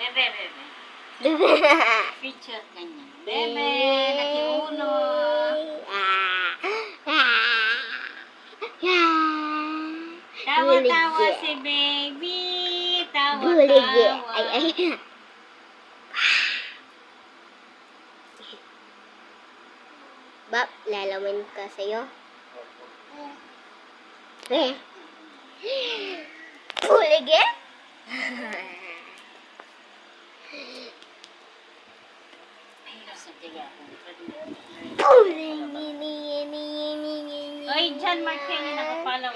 Bebe, bebe. Bebe. Picture ka niya. Bebe, nakiulo. Tawa-tawa si baby. Tawa-tawa. Ay. Bab, lalaman ka sa'yo. Bulige? Oy, John Mark Kenny, nakapalaw.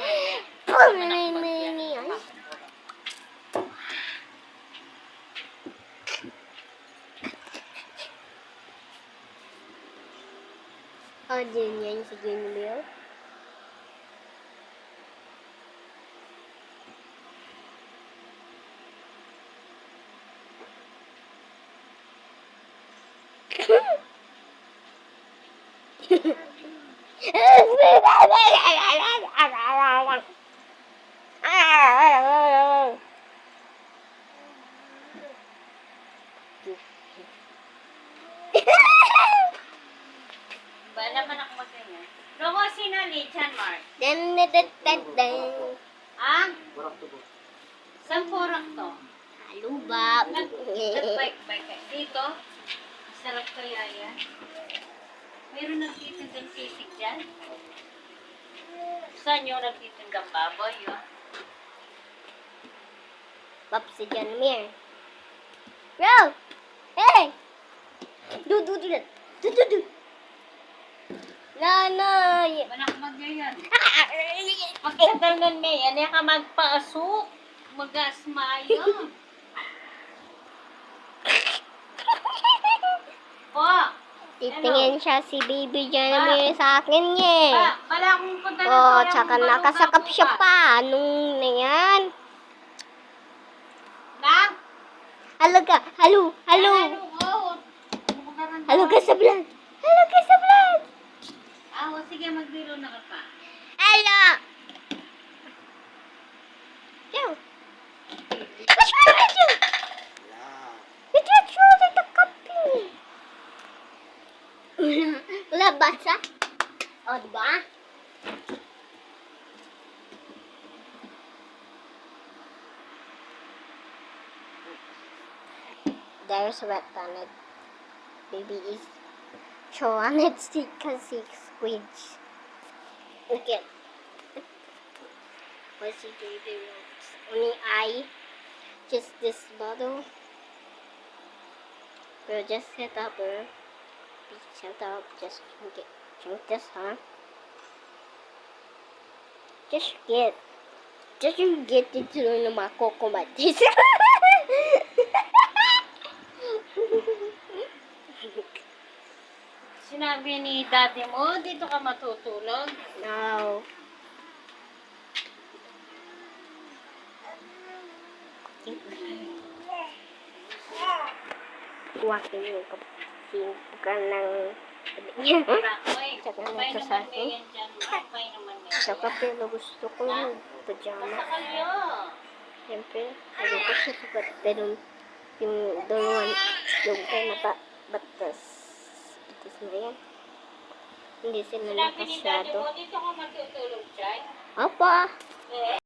Oh, Junior, si Junior. Ba naman ako magkanya. Romo, sinali, John Mark. Ah? Saan porak to? Halubab. Nag-bike-bike ka. Dito? Sarap kaya yan. Meron nagtitindang sisig dyan? Saan yung nagtitindang baboy yun? Bab si Janmir. Bro! Hey! Du. Nanay! Manak magyayan. Pagkadal nun, May, yan ka magpaasok. Mag-asmayo. Po! Titingin siya si Baby Janmir sa akin niya. Bala akong punta na Oh, to, tsaka yung nakasakap balong siya bukas. pa. Anong na yan? Nang? Halo ka. Halo. Halo ka sa vlog. Halo ka sa vlog. Sige, magbiro na ka pa. Halo. Yo. What's wrong with you? What's wrong with the copy? Wala basa? O, diba? There's wet on it. Baby is show on it because he squeaks. Look at. What's he doing? Only eye. Just this bottle. Bro, just set up, bro. Shut up. Just drink this, huh? Just get it through the cocomatis. Sinabi ni daddy mo, dito ka matutulog. No. Wakin yung kapatid ka ng Tsaka Pay nito naman sa may akin. yan dyan. Pay naman may. Tsaka pero gusto ko yung pajama. Masakal yun. Siyempre, sabi ko siya sapat. Pero yung doon tayo batas na yan. Hindi sila Sinabi ni daddy nakasyado. mo, dito ka matutulog dyan. Apa? Eh.